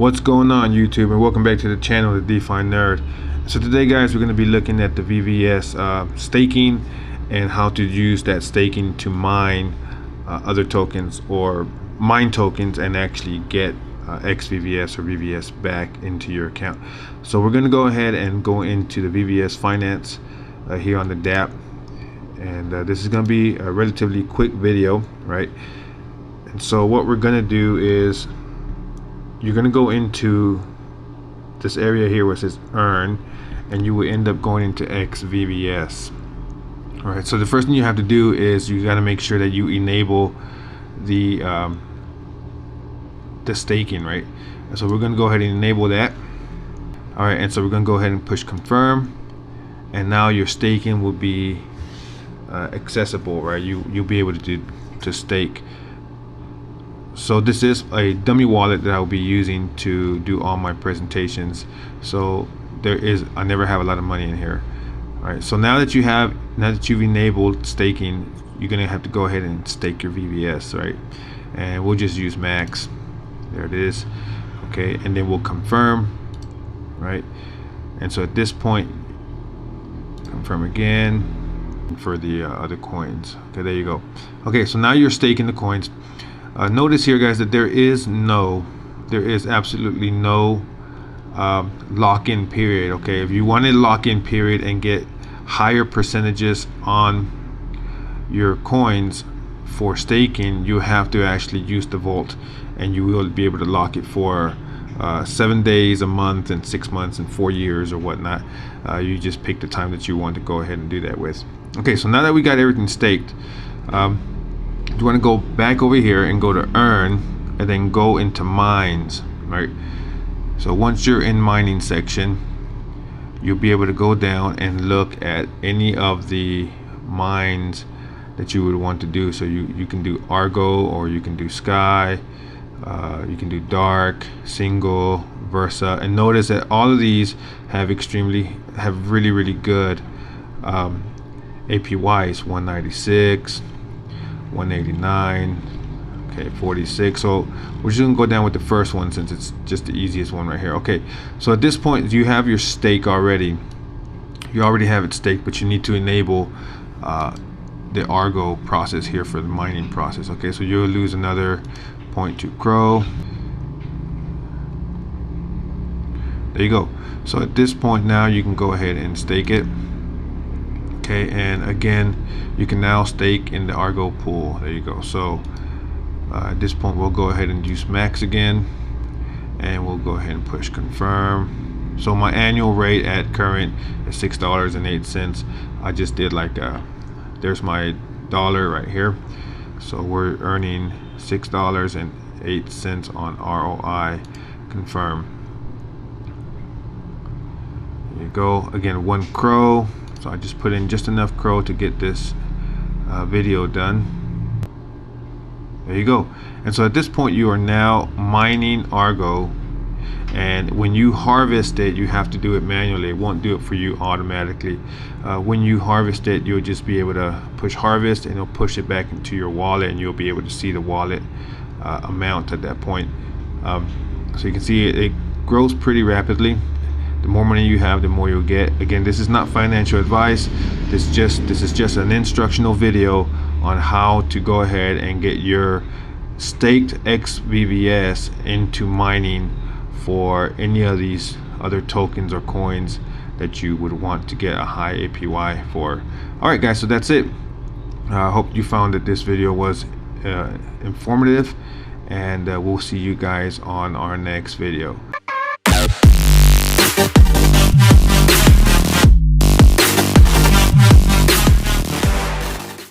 What's going on, YouTube, and welcome back to the channel, the DeFi Nerd. So today, guys, we're going to be looking at the VVS staking and how to use that staking to mine other tokens or mine tokens and actually get xVVS or VVS back into your account. So we're going to go ahead and go into the VVS Finance here on the dApp, and this is going to be a relatively quick video, right? And so what we're going to do is you're going to go into this area here where it says earn, and you will end up going into xVVS. All right, so the first thing you have to do is you got to make sure that you enable the staking, right? And so we're going to go ahead and enable that. All right, and so we're going to go ahead and push confirm, and now your staking will be accessible, right? You'll be able to stake. So this is a dummy wallet that I'll be using to do all my presentations. So I never have a lot of money in here. All right, so now that you've enabled staking, you're gonna have to go ahead and stake your VVS, right? And we'll just use max. There it is. Okay, and then we'll confirm, right? And so at this point, confirm again for the other coins. Okay, there you go. Okay, so now you're staking the coins. Notice here, guys, that there is absolutely no lock-in period. Okay, if you want a lock-in period and get higher percentages on your coins for staking, you have to actually use the vault, and you will be able to lock it for 7 days, a month, and 6 months, and 4 years, or whatnot. You just pick the time that you want to go ahead and do that with. Okay, so now that we got everything staked, you want to go back over here and go to earn, and then go into mines, right? So once you're in mining section, you'll be able to go down and look at any of the mines that you would want to do. So you can do Argo, or you can do Sky, you can do Dark, Single, Versa, and notice that all of these have really good APYs. 196, 189, okay, 46. So we're just gonna go down with the first one since it's just the easiest one right here. Okay, so at this point you have your stake already. You already have it staked, but you need to enable the Argo process here for the mining process. Okay, so you'll lose another 0.2 crow. There you go. So at this point now you can go ahead and stake it. Okay, and again, you can now stake in the Argo pool. There you go. So at this point we'll go ahead and use max again, and we'll go ahead and push confirm. So my annual rate at current is $6.08. I just did like there's my dollar right here, so we're earning $6.08 on ROI. Confirm. There you go. Again, 1 crow. So I just put in just enough crow to get this video done. There you go. And so at this point you are now mining Argo, and when you harvest it, you have to do it manually. It won't do it for you automatically. When you harvest it, you'll just be able to push harvest, and it'll push it back into your wallet, and you'll be able to see the wallet amount at that point. So you can see it grows pretty rapidly. The more money you have, the more you'll get. Again, this is not financial advice. This is just an instructional video on how to go ahead and get your staked xVVS into mining for any of these other tokens or coins that you would want to get a high APY for. All right, guys, so that's it. I hope you found that this video was informative, and we'll see you guys on our next video.